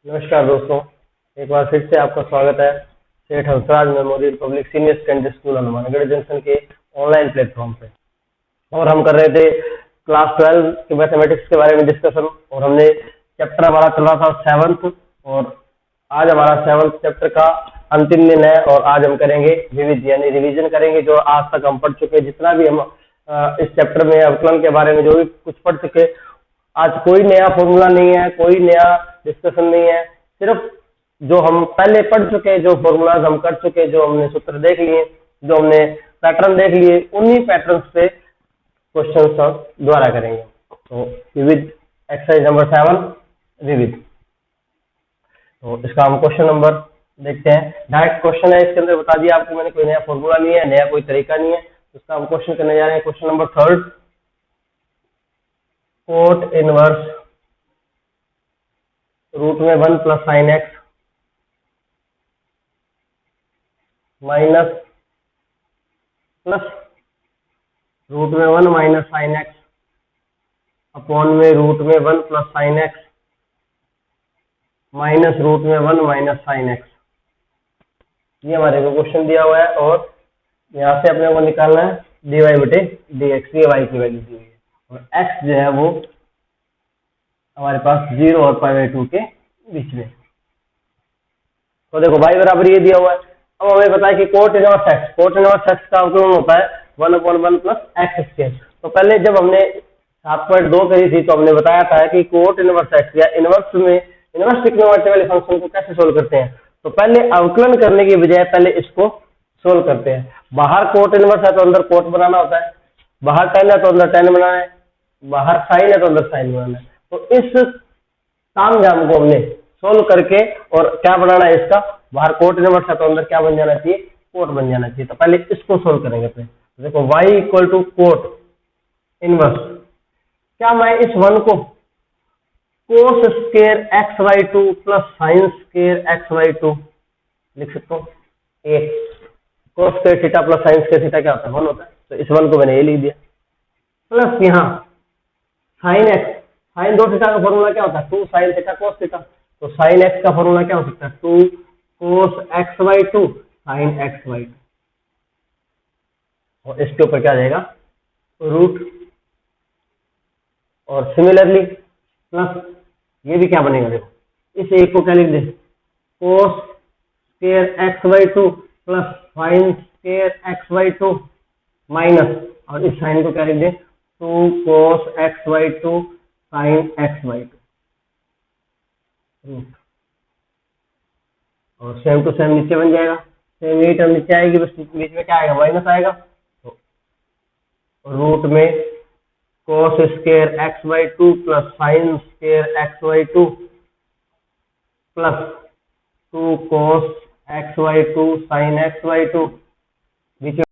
नमस्कार दोस्तों, एक बार फिर से आपका स्वागत है सेठ Hansraj memorial public senior secondary school Hanumangarh junction के ऑनलाइन प्लेटफॉर्म पे। और हम कर रहे थे क्लास 12 के मैथमेटिक्स के बारे में डिस्कशन, और हमने चैप्टर हमारा चल रहा था 7th, और आज हमारा 7th चैप्टर का अंतिम दिन है। और आज हम करेंगे विविध यानी रिवीजन करेंगे जो आज तक हम पढ़ चुके, जितना भी हम इस चैप्टर में अवकलन के बारे में जो भी कुछ पढ़ चुके। आज कोई नया फॉर्मूला नहीं है, कोई नया डिस्कशन नहीं है, सिर्फ जो हम पहले पढ़ चुके, जो फॉर्मूलाज हम कर चुके, जो हमने सूत्र देख लिए, जो हमने पैटर्न देख लिए, उन्हीं पैटर्न्स पे क्वेश्चन दोबारा करेंगे। तो विविध एक्सरसाइज नंबर 7 विविध। तो इसका हम क्वेश्चन नंबर देखते हैं। डायरेक्ट क्वेश्चन है, इसके अंदर बता दिया आपको मैंने, कोई नया फॉर्मूला नहीं है, नया कोई तरीका नहीं है। उसका हम क्वेश्चन करने जा रहे हैं। Question number 3, cot inverse root में 1 plus sine x minus plus root में 1 माइनस साइन एक्स अपॉन में रूट में 1 plus sine x minus root में 1 माइनस साइन एक्स। ये हमारे को क्वेश्चन दिया हुआ है, और यहाँ से अपने को निकालना है dy बटे dx। ये y की वैल्यू दी हुई है, और x जो है वो हमारे पास 0 और π/2 के बीच में। तो देखो y बराबर ये दिया हुआ है। अब हमें पता है कि कोट इनवर्स x का अवकलन होता है 1/1 प्लस एक्स स्क्वायर। तो पहले जब हमने 7.2 करी थी तो हमने बताया था कि कोट इनवर्स x या इनवर्स में इनवर्स ट्रिग्नोमेट्री वाले फंक्शन को कैसे सोल्व करते हैं। तो पहले अवकलन करने की बजाय पहले इसको सोल्व करते हैं। बाहर कोट इनवर्स है तो अंदर कोट बनाना होता है, बाहर tan है तो अंदर tan बनाना है, बाहर साइन है तो अंदर साइन बनाना है। तो इस तामझाम को हमने सोल्व करके, और क्या बनाना है इसका, बाहर कोट इनवर्स है तो अंदर क्या बन जाना चाहिए, कोट बन जाना चाहिए। तो पहले इसको सोल्व करेंगे अपने। देखो y equal to cot inverse, क्या मैं इस 1 को cos square x/2 plus sine square x/2 लिख सकता हूँ। एक cos square theta plus sine square theta क्या होता है, 1 होता है। तो इस 1 को मैंने ये लिख दिया, प्लस यहाँ साइन एक्स, साइन 2 थीटा का फॉर्मूला क्या होता है, 2 साइन थीटा कोस थीटा। तो साइन एक्स का फॉर्मूला क्या हो सकता है, 2 कोस x/2 साइन x/2, और इसके ऊपर क्या जाएगा रूट। और सिमिलरली प्लस ये भी क्या बनेगा, देखो इस एक को क्या लिख दे, cos square x/2 plus sine square x/2 minus, और इस साइन को क्या लिख दे, 2 cos x/2 sine x/2 root. और सेम टू सेम नीचे बन जाएगा, सेम यही टर्म नीचे आएगी, बस बीच में क्या आएगा, माइनस आएगा। तो रूट में cos square x/2 plus sine square x/2 plus 2 cos x/2 sine x/2 बीच में,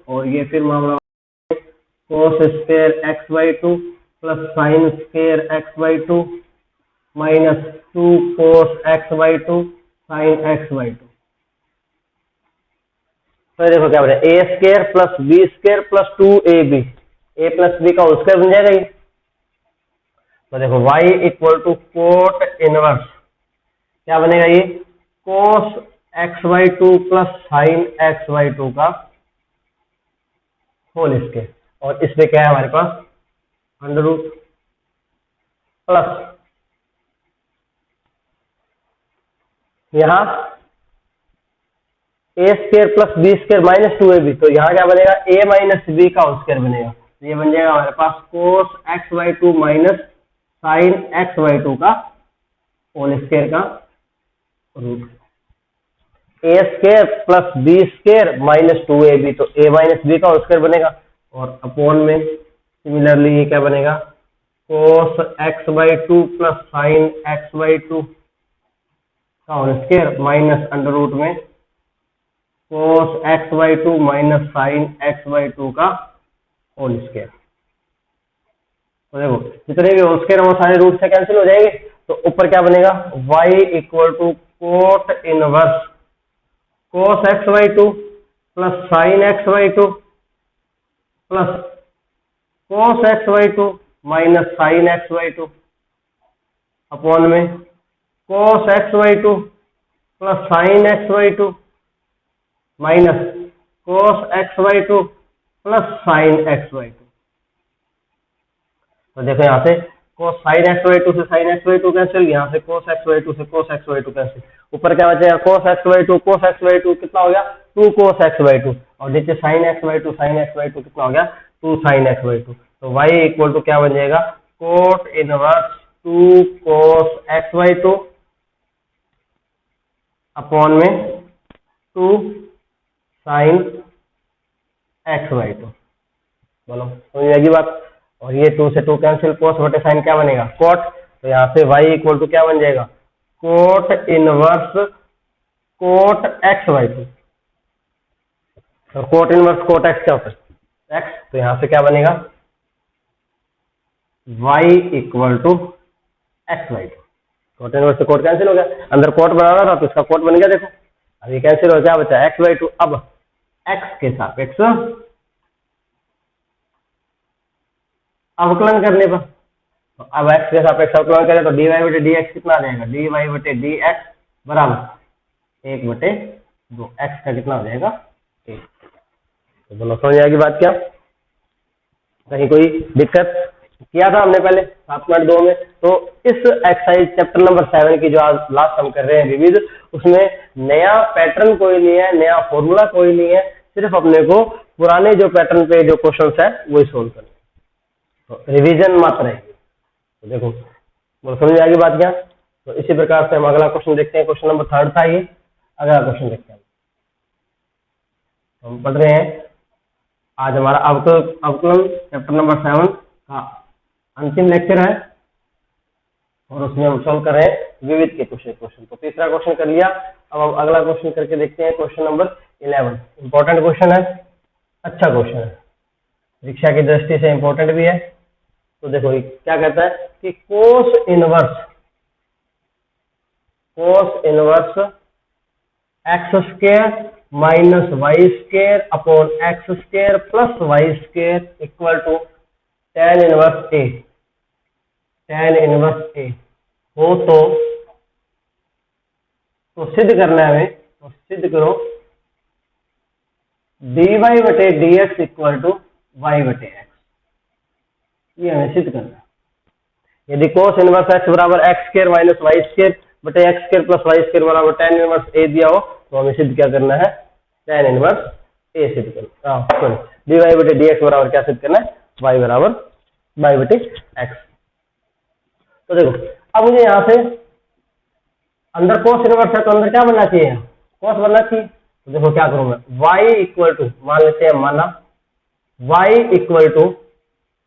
और ये फिर मामला cos square x/2 plus sine square x/2 minus 2 cos x/2 sine x/2। तो देखो क्या बने, a square plus b square plus 2ab, a plus b का होल स्क्वायर बन जाएगा ये। तो देखो y equal to cot inverse क्या बनेगा, ये कोस x/2 प्लस साइन x/2 का होल स्क्वायर, और इसमें क्या है हमारे पास अंडर रूट प्लस यहाँ a square plus b square minus 2ab। तो यहाँ क्या बनेगा, a माइनस b का होल स्क्वायर बनेगा। तो ये बन जाएगा हमारे पास कोस x/2 माइनस साइन x/2 का होल स्क्वायर का root. a square plus b square minus 2ab, तो a माइनस b का होल स्क्वायर बनेगा, और अपॉन में सिमिलरली ये क्या बनेगा, कोस x/2 प्लस साइन x/2 का whole square minus under root में cos x/2 minus sine x/2 का होल स्क्वायर। तो देखो जितने भी होल स्क्वायर वो सारे रूट से कैंसिल हो जाएंगे। तो ऊपर क्या बनेगा, y equal to cot inverse cos x/2 plus sine x/2 plus cos x/2 minus sine x/2 upon में cos xy2 plus sin xy2 minus cos xy2 plus sin xy2। तो देखो यहाँ से cos sin xy2 से sin xy2 cancel, यहाँ से cos xy2 से cos xy2 cancel, ऊपर क्या बचेगा cos xy2 कितना हो गया 2 cos xy2, और नीचे sin xy2 कितना हो गया 2 sin xy2। तो y इक्वल टू क्या बन जाएगा cot inverse 2 cos xy2 upon में 2 sin xy2। बोलो समझ आएगी बात। और ये 2 से 2 कैंसिल, cos बटे sin क्या बनेगा cot, तो यहाँ से y इक्वल टू क्या बन जाएगा cot इनवर्स cot xy2। और cot इनवर्स cot x क्या होता है x, तो यहाँ से क्या बनेगा y equal to xy2। cot inverse से cot कैंसिल हो गया, अंदर cot बनाना था तो इसका cot बन गया, देखो अब ये कैंसिल हो, क्या बचा xy2। अब x के सापेक्ष अवकलन करने पर, तो अब x के सापेक्ष अवकलन करें तो dy बटे dx कितना आ जाएगा dy बटे dx बराबर 1/2, x का कितना हो जाएगा 1। तो दोनों समझ आएगी बात क्या, कहीं कोई दिक्कत, किया था हमने पहले 7.2 में। तो इस एक्सरसाइज चैप्टर नंबर 7 की जो आज लास्ट हम कर रहे हैं विविध, उसमें नया पैटर्न कोई नहीं है, नया फॉर्मूला कोई नहीं है, सिर्फ अपने को पुराने जो पैटर्न पे जो क्वेश्चंस है वही सोल्व करने, तो रिवीजन मात्र है। तो देखो वो समझ आएगी बात क्या। तो इसी प्रकार से हम अगला क्वेश्चन देखते हैं, क्वेश्चन नंबर 3 था ये, अगला क्वेश्चन देखते हैं। हम पढ़ रहे हैं आज हमारा अवकलन चैप्टर नंबर 7 का अंतिम लेक्चर है, और उसमें हम सॉल्व कर रहे हैं विविध के क्वेश्चन। तो तीसरा क्वेश्चन कर लिया, अब हम अगला क्वेश्चन करके देखते हैं, क्वेश्चन नंबर 11। इंपॉर्टेंट क्वेश्चन है, अच्छा क्वेश्चन है, परीक्षा की दृष्टि से इंपॉर्टेंट भी है। तो देखो ये क्या कहता है कि cos inverse x square minus Y square upon X square plus Y square equal to tan inverse A हो तो सिद्ध करना है हमें, तो सिद्ध करो dy बटे dx इक्वल टू y बटे x, ये हमें सिद्ध करना है। यदि कोस इनवर्स एक्स बराबर X square minus Y square बटे X square plus Y square बराबर tan इनवर्स ए दिया हो, तो हमें सिद्ध क्या करना है tan इनवर्स ए सिद्ध करना, सॉरी dy बटे dx बराबर क्या सिद्ध करना है y बराबर y बटे x। तो देखो अब मुझे यहाँ से अंदर कोस इनवर्स है तो अंदर क्या बनना चाहिए, कोस बनना चाहिए। तो देखो क्या करूं मैं, y इक्वल टू मान लेते हैं, माना y equal to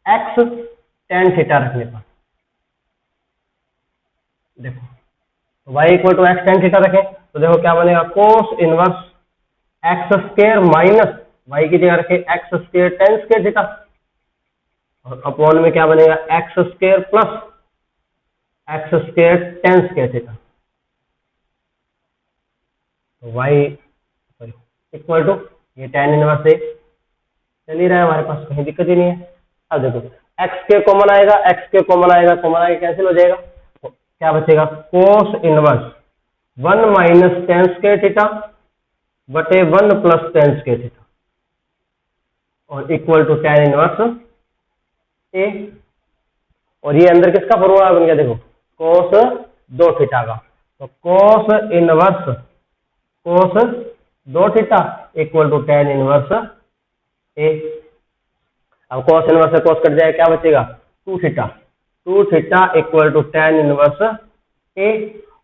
x tan theta रखने पर, देखो y equal to x tan theta रखें तो देखो क्या बनेगा cos inverse x square minus y की जगह रखे x square tan square theta, और अपॉन में क्या बनेगा x square plus x square tan square theta. तो y इक्वल टू ये tan इनवर्स ए चल ही रहा है हमारे पास, कहीं दिक्कत ही नहीं है। अब देखो x के कॉमन आएगा, कॉमन आएगा कैंसिल हो जाएगा, तो क्या बचेगा cos inverse 1 minus tan square theta बटे 1 प्लस tan स्क्वायर थीटा, और equal to tan inverse A, और ये अंदर किसका फॉर्मूला बन गया, देखो कोस 2 थीटा का, तो cos inverse cos 2 theta equal to tan inverse A. अब कोस इनवर्स से कोस कट जाएगा, क्या बचेगा 2 theta equal to tan inverse A,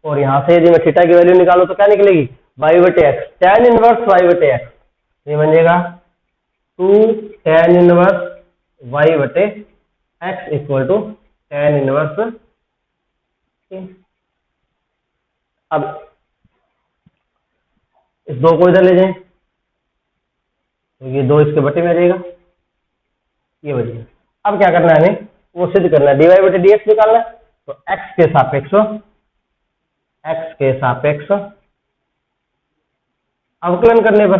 और यहां से यदि मैं थीटा की वैल्यू निकालूं तो क्या निकलेगी y बटे एक्स, tan इनवर्स y बटे एक्स, ये बन जाएगा 2 tan इनवर्स y बटे X equal to tan inverse A. अब इस 2 को इधर ले जाएं तो ये 2 इसके बटे में रहेगा, ये बचेगा। अब क्या करना है हमें, वो सिद्ध करना है, dy बटे dx निकालना है, तो x के सापेक्ष अवकलन करने पर,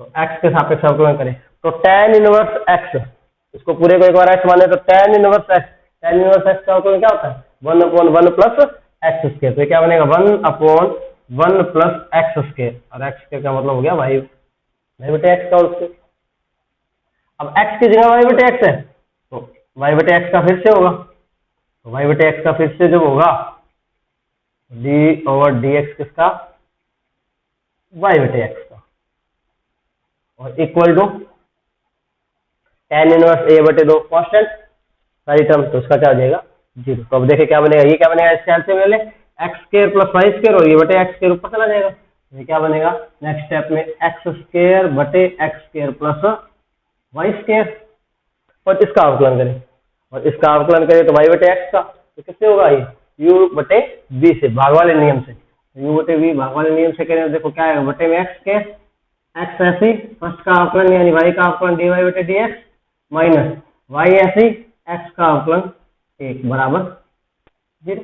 तो x के सापेक्ष अवकलन करें तो tan इनवर्स x, इसको पूरे को एक बार x माने तो tan इनवर्स x का अवकलन क्या होता है 1/1 प्लस एक्स स्क्र, तो क्या बनेगा 1/1 प्लस एक्स स्क्र, और एक्स स्क्र का मतलब हो गया वाई बटे एक्स का होल स्क्वायर। अब x की जगह y बटे एक्स है तो y बटे एक्स का फिर से होगा, तो y बटे एक्स का फिर से जब होगा d/dx किसका, y बटे एक्स का, और equal to tan inverse a बटे 2 कॉन्स्टेंट सारी टर्म, तो उसका क्या हो जाएगा 0। तो अब देखें क्या बनेगा, ये क्या बनेगा, इस ख्याल से पहले x square plus y square, और ये बटे एक्स स्क्र ऊपर चला जाएगा, ये क्या बनेगा नेक्स्ट स्टेप में एक्स स्क्र बटे x square plus y square, और इसका अवकलन करें, और इसका अवकलन करें तो वाई बटे एक्स का, तो किससे होगा ये u बटे v से, भाग वाले नियम से, u बटे v भाग वाले नियम से करें तो देखो क्या है, बटे में एक्स के एक्स ऐसी फर्स्ट का अवकलन यानी y का अवकलन dy बटे dx माइनस y ऐसी x का अवकलन 1 बराबर 0।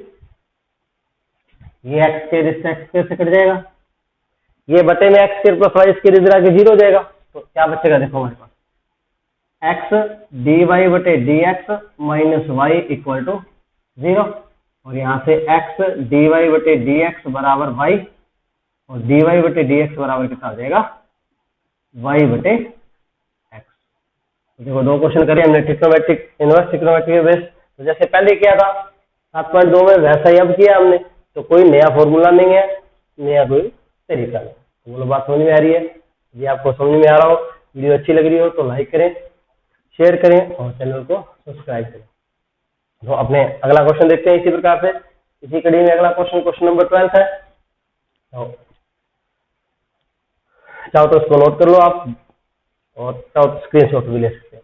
ये x के रिश्ते x के से कट जाएगा, ये बटे में x square plus y square इधर आके 0 हो जाएगा, तो क्या बचेगा देखो हमारे पास x dy बटे dx minus y equal to 0, और यहाँ से x dy बटे dx बराबर y, और dy बटे dx बराबर कितना हो जाएगा y बटे x। देखो दो क्वेश्चन करे हमने ट्रिग्नोमेट्रिक इनवर्स ट्रिग्नोमेट्रिक बेस, तो जैसे पहले किया था 7.2 में वैसा ही अब किया हमने, तो कोई नया फॉर्मूला नहीं है, नया कोई तरीका नहीं, तो बोलो बात समझ में आ रही है, ये आपको समझ में आ रहा हो, वीडियो अच्छी लग रही हो तो लाइक करें, शेयर करें और चैनल को सब्सक्राइब करें। तो अपने अगला क्वेश्चन देखते हैं इसी प्रकार से, इसी कड़ी में अगला क्वेश्चन क्वेश्चन नंबर 12 है, तो चाहो तो इसको नोट कर लो आप, और चाहो तो स्क्रीनशॉट भी ले सकते हैं।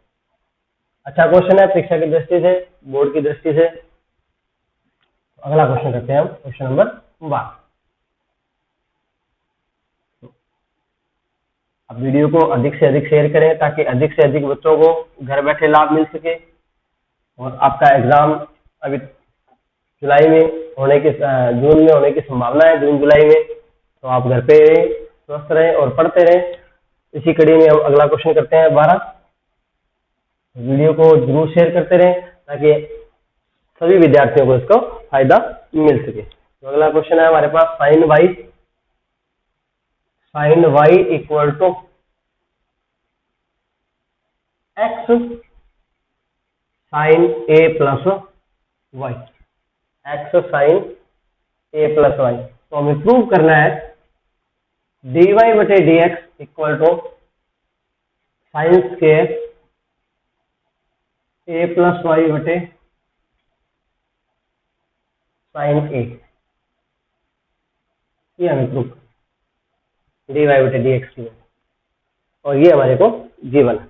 अच्छा क्वेश्चन है परीक्षा की दृष्टि से, बोर्ड की दृष्टि से। अगला क्वेश्चन करते हैं हम, क्वेश्चन नंबर 12। अब वीडियो को अधिक से अधिक शेयर करें ताकि अधिक से अधिक बच्चों को घर बैठे लाभ मिल सके, और आपका एग्जाम अभी जुलाई में होने की जून में होने की संभावना है, जून जुलाई में, तो आप घर पे रहें, स्वस्थ रहें और पढ़ते रहें। इसी कड़ी में हम अगला क्वेश्चन करते हैं 12। वीडियो को जरूर शेयर करते रहें ताकि सभी विद्यार्थियों को इसका फायदा मिल सके। तो अगला क्वेश्चन है हमारे पास sine y equal to X sine a plus Y, X sine a plus Y. तो हमें प्रूव करना है dy बटे dx equal to sine square a plus Y बटे साइन a, ये हमें प्रूव dy बटे dx की, और ये हमारे को गिवन है।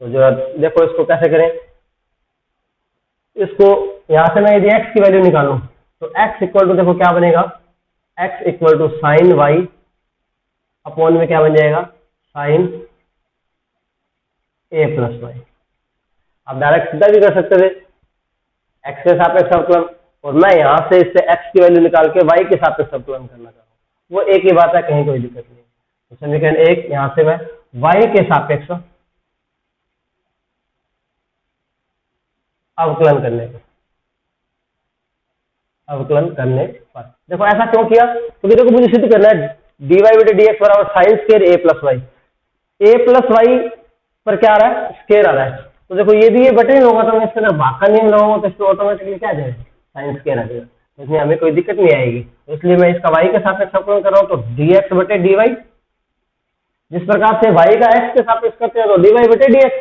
तो जो देखो इसको कैसे करें, इसको यहां से मैं यदि x की वैल्यू निकालूं तो x इक्वल टू देखो क्या बनेगा, x equal to sine y upon में क्या बन जाएगा साइन a प्लस वाई। आप डायरेक्ट सीधा भी कर सकते थे x के सापेक्ष अवकलन, और मैं यहां से इससे x की वैल्यू निकाल के y के सापेक्ष अवकलन करना चाहूँ, वो एक ही बात है, कहीं कोई दिक्कत नहीं। तो समीकरण 1 यहां से मैं y के सापेक्ष अवकलन करने पर देखो ऐसा क्यों किया, क्योंकि देखो मुझे सिद्ध करना है dy बटे dx बराबर sine square a plus y, a plus y पर क्या आ रहा है स्क्वायर आ रहा है, तो देखो ये भी ये बटे में होगा, तो मैं इसके अंदर भाग का नियम लगाऊंगा तो इसको ऑटोमेटिकली क्या आ जाएगा साइन स्क्वायर आ जाएगा, तो इसमें हमें कोई दिक्कत नहीं आएगी। तो इसलिए मैं इसका y के सापेक्ष अवकलन कर रहा हूँ, तो dx बटे dy, जिस प्रकार से y का x के सापेक्ष करते हैं तो dy बटे dx,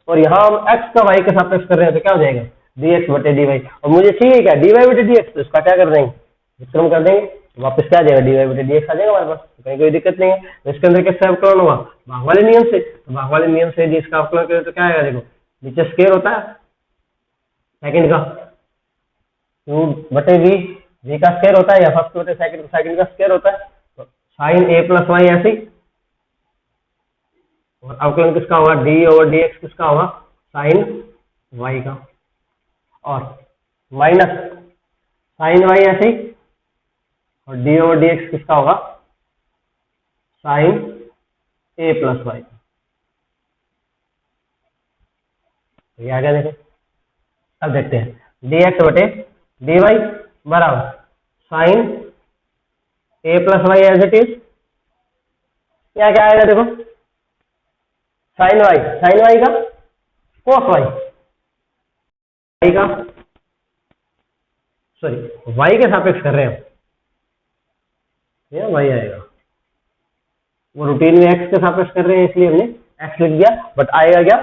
और यहाँ हम x का y के सापेक्ष कर रहे हैं तो क्या हो जाएगा dx बटे dy, और मुझे चाहिए क्या dy बटे dx, तो इसका क्या कर देंगे विक्रम कर देंगे, वापस क्या आ जाएगा dy बटे dx आ जाएगा हमारे पास, तो कहीं कोई दिक्कत नहीं है। तो इसके अंदर किससे अवकलन होगा भाग वाले नियम से, तो भाग वाले नियम से यदि इसका अवकलन करें तो क्या आएगा, देखो नीचे स्क्वायर होता है सेकंड का q बटे v का स्क्वायर होता है, या फर्स्ट बटे सेकंड का स्क्वायर होता है, तो साइन a प्लस वाई ऐसे ही, और अवकलन किसका होगा d ओवर dx किसका होगा साइन y का, और माइनस साइन y ऐसे ही, और d ओवर dx किसका होगा साइन a प्लस वाई। ये आ गया देखो। अब देखते हैं dx बटे डी वाई बराबर sine a plus y as it is, या क्या आएगा देखो, साइन वाई का कोस वाई का, सॉरी वाई के सापेक्ष कर रहे हैं हम, ये वाई आएगा, वो रूटीन में एक्स के सापेक्ष कर रहे हैं इसलिए हमने एक्स लिख दिया, बट आएगा क्या,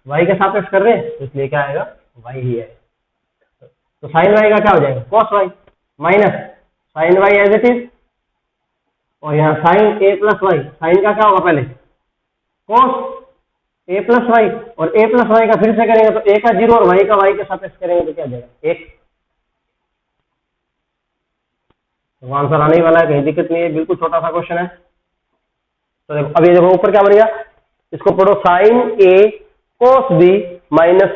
वाई के सापेक्ष कर रहे हैं इसलिए क्या आएगा, वाई ही आएगा। तो साइन वाई का क्या हो जाएगा, cos y minus sine y as it is, और यहाँ sine a plus y, sine का क्या होगा पहले कॉस ए प्लस वाई, और ए प्लस वाई का फिर से करेंगे तो ए का जीरो और वाई का वाई के सापेक्ष करेंगे तो क्या जाएगा एक, तो आंसर आने ही वाला है, कहीं दिक्कत नहीं है, बिल्कुल छोटा सा क्वेश्चन है। तो देखो अभी देखो ऊपर क्या बनेगा, इसको पढ़ो साइन ए कोस बी माइनस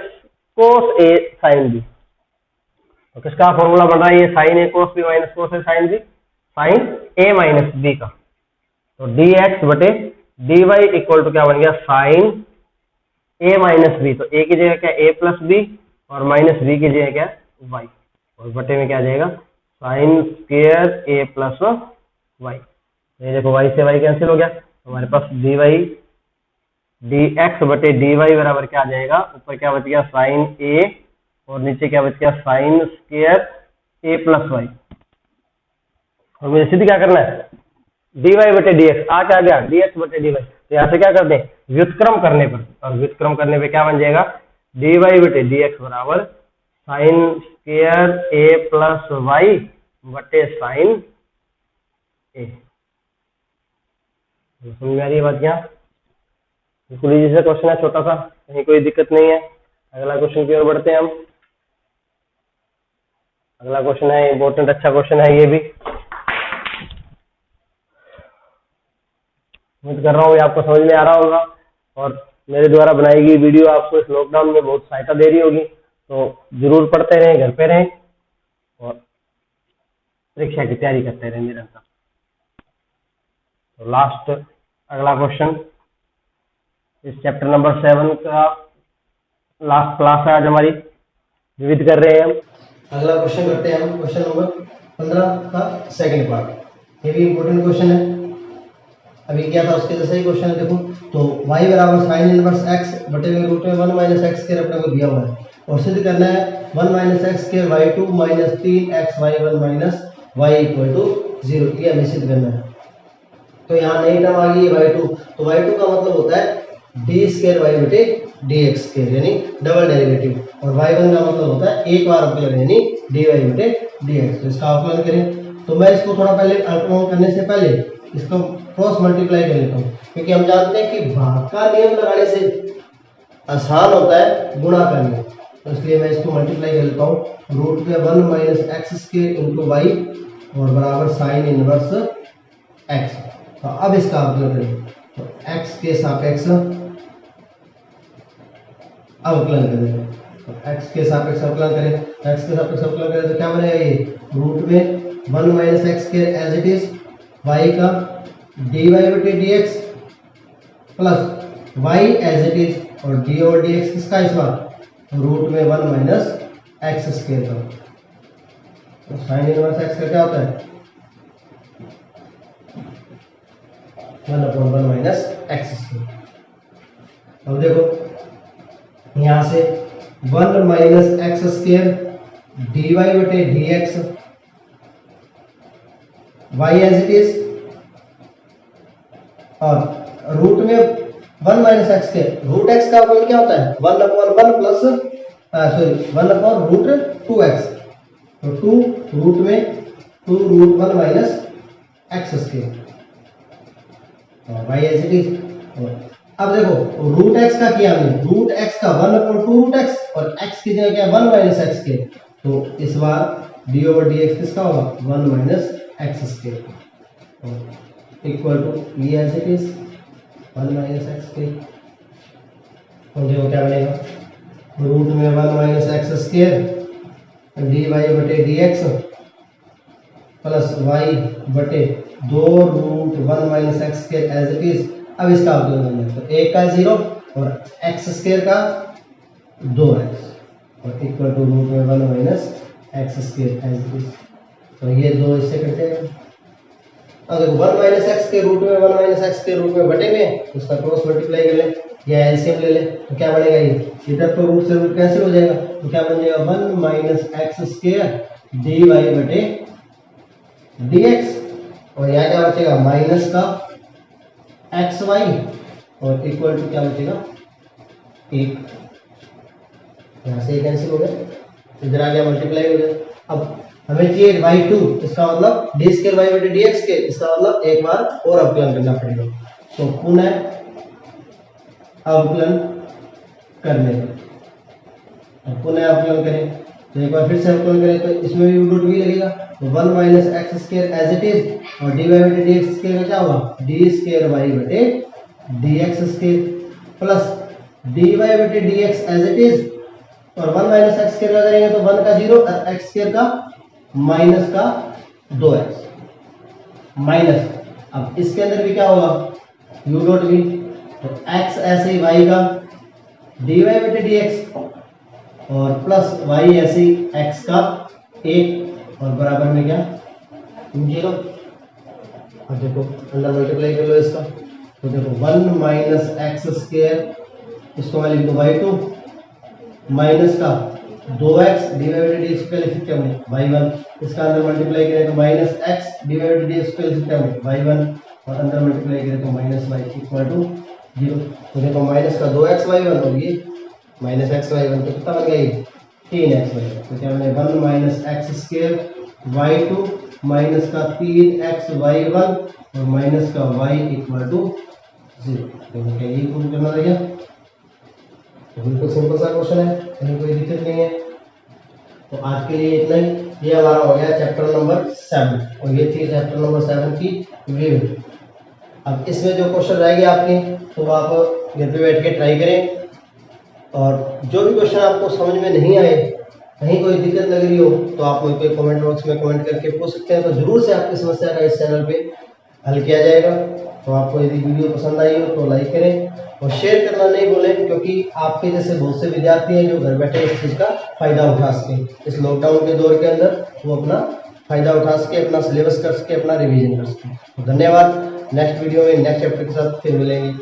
कोस ए साइन बी, तो किसका फॉर्मूला बन रहा है, ये साइन ए कोस बी माइनस कोस ए साइन बी, साइन ए माइनस बी का, तो डी एक्स बटे डी वाई इक्वल टू क्या बन गया, साइन ए माइनस बी, तो ए की जगह क्या ए प्लस बी और माइनस बी की जगह क्या वाई, और बटे में क्या जाएगा साइन स्क्वायर ए प्लस वाई, ये देखो वाई से वाई कैंसिल हो गया, हमारे पास डी वाई डी एक्स बटे डी वाई बराबर क्या आ जाएगा, ऊपर क्या बच गया साइन ए और नीचे क्या बच गया साइन स्क्वायर ए प्लस वाई, और मुझे सीधे क्या करना है डी वाई बटे डी एक्स, आ क्या गया डी एक्स बटे डी वाई, तो यहाँ से क्या करते हैं व्युत्क्रम करने पर, और व्युत्क्रम करने पे क्या बन जाएगा डी वाई बटे डी एक्स बराबर साइन स्क्वायर ए प्लस वाई बटे साइन ए। समझ में आ रही है बात, यहाँ बिल्कुल इजी सा क्वेश्चन है, छोटा सा, कहीं कोई दिक्कत नहीं है। अगला क्वेश्चन की ओर बढ़ते हैं हम। अगला क्वेश्चन है इंपॉर्टेंट, अच्छा क्वेश्चन है ये भी, उम्मीद कर रहा हूँ ये आपको समझ में आ रहा होगा, और मेरे द्वारा बनाई गई वीडियो आपको इस लॉकडाउन में बहुत सहायता दे रही होगी, तो जरूर पढ़ते रहें, घर पे रहें और परीक्षा की तैयारी करते रहें निरंतर। तो लास्ट अगला क्वेश्चन इस चैप्टर नंबर 7 का लास्ट क्लास है आज हमारी, विविध कर रहे हैं हम। अगला क्वेश्चन करते हैं हम, क्वेश्चन नंबर 15 का सेकंड पार्ट, ये भी इंपॉर्टेंट क्वेश्चन है, अभी क्या था उसके जैसे ही क्वेश्चन है। देखो तो y बराबर साइन इनवर्स x बटे में रूट में 1 माइनस एक्स स्क्वायर अपने को दिया हुआ है, और सिद्ध करना है 1 minus x square y2 minus 3xy1 minus y equal to 0, ये हमें सिद्ध करना है। तो यहाँ नई टर्म आ गई है y2, तो y2 का मतलब होता है डी स्क्वायर वाई बटे डी एक्स स्क्वायर यानी डबल डेरिवेटिव, और y1 का मतलब होता है एक बार अवकलन यानी डी वाई बटे डी एक्स। तो इसका अवकलन करें तो मैं इसको थोड़ा पहले अवकलन करने से पहले इसको क्रॉस मल्टीप्लाई कर लेता हूँ, क्योंकि हम जानते हैं कि भाग का नियम लगाने से आसान होता है गुणा करने, तो इसलिए मैं इसको मल्टीप्लाई कर लेता हूँ, रूट में 1 minus x square into y और बराबर साइन इनवर्स एक्स। तो अब इसका अवकलन करें तो एक्स के सापेक्ष अवकलन करें, तो एक्स के सापेक्ष अवकलन करें, एक्स के सापेक्ष अवकलन करें तो क्या बनेगा, ये रूट में 1 minus x square as it is y का डी वाई बटे D x plus y as it is और डी और डी एक्स किसका इस बार रूट में 1 माइनस एक्स स्क्वायर का, तो साइन इनवर्स एक्स का क्या होता है 1/1 माइनस एक्स स्क्वायर। अब देखो यहां से 1 minus x square D Y बटे D X Y as it is और रूट में 1 माइनस एक्स के रूट एक्स का अवकलन क्या होता है 1/1 प्लस सॉरी 1/√2x, तो 2 रूट में 2 root 1 minus x square y as it is. अब देखो रूट एक्स का किया हमने, रूट एक्स का 1/2 रूट एक्स और एक्स की जगह क्या 1 माइनस एक्स के, तो इस बार डी ओवर डी एक्स किसका होगा 1 minus x square equal to ये as it is 1 minus X के, तो देखो क्या बनेगा रूट में 1 minus x square D Y बटे डी एक्स प्लस वाई बटे 2 root 1 minus x square as it is. अब इसका अवकलन करना है तो एक का 0 और एक्स स्क्वायर का 2x और इक्वल टू रूट में 1 minus x square as it is. तो ये 2 इससे कट जाएगा। अगर 1 माइनस एक्स के रूट में 1 माइनस एक्स के रूट में बटेंगे तो उसका क्रॉस मल्टीप्लाई कर लें या एलसीएम ले लें तो क्या बनेगा, ये इधर तो रूट से रूट कैंसिल हो जाएगा तो क्या बन जाएगा 1 minus x square D Y बटे डी एक्स। और यहाँ क्या बचेगा माइनस का एक्स वाई और इक्वल टू क्या बचेगा 1। यहाँ से कैंसिल हो गया, इधर आ गया मल्टीप्लाई हो गया। अब हमें चाहिए y2, इसका मतलब डी स्क्वायर वाई बटे डी एक्स के, इसका मतलब एक बार और अवकलन करना पड़ेगा। तो पुनः अवकलन करने पुनः अवकलन करें तो एक बार फिर से अवकलन करें तो इसमें भी रूट भी लगेगा तो 1 minus x square as it is और डी वाई बटे डी एक्स स्क्वायर का क्या होगा डी स्क्वायर वाई बटे D X square plus D Y बटे D X as it is और 1 माइनस एक्स स्क्वायर का करेंगे तो 1 का 0 और एक्स स्क्वायर का माइनस का 2x माइनस। अब इसके अंदर भी क्या होगा u डॉट v तो x ऐसे ही y का dy बटे dx और प्लस y ऐसे ही x का 1 और बराबर में क्या 0। अब देखो अंदर मल्टीप्लाई कर लो इसका तो देखो 1 माइनस एक्स स्क्वायर इसको मैं लिख दूं y2 माइनस का 2x divide by D x का लिख सकते हैं y1। इसका अंदर मल्टीप्लाई करें तो minus x divide by D x का लिख सकते हैं y1 और अंदर मल्टीप्लाई करें तो माइनस y इक्वल टू 0। तो देखो माइनस का 2x y1 और ये माइनस x y1 तो कितना बन गया ये 3x y1। तो क्या बने 1 minus x square y2 minus का 3x y1 और माइनस का y इक्वल टू 0। देखो क्या ये प्रूव करना रहेगा। बिल्कुल सिंपल सा क्वेश्चन है, कहीं कोई दिक्कत नहीं है। तो आज के लिए इतना ही। ये हमारा हो गया चैप्टर नंबर 7 और ये थी चैप्टर नंबर 7 की रिव्यू। अब इसमें जो क्वेश्चन रहेंगे आपके तो आप घर पे बैठ के ट्राई करें और जो भी क्वेश्चन आपको समझ में नहीं आए, कहीं कोई दिक्कत लग रही हो तो आप मुझे कमेंट बॉक्स में कमेंट करके पूछ सकते हैं। तो जरूर से आपकी समस्या का इस चैनल पे हल किया जाएगा। तो आपको यदि वीडियो पसंद आई हो तो लाइक करें और शेयर करना नहीं भूलें, क्योंकि आपके जैसे बहुत से विद्यार्थी हैं जो घर बैठे इस चीज़ का फायदा उठा सके। इस लॉकडाउन के दौर के अंदर वो अपना फायदा उठा सके, अपना सिलेबस कर सके, अपना रिवीजन कर सके। तो धन्यवाद। नेक्स्ट वीडियो में नेक्स्ट चैप्टर के साथ फिर मिलेंगे।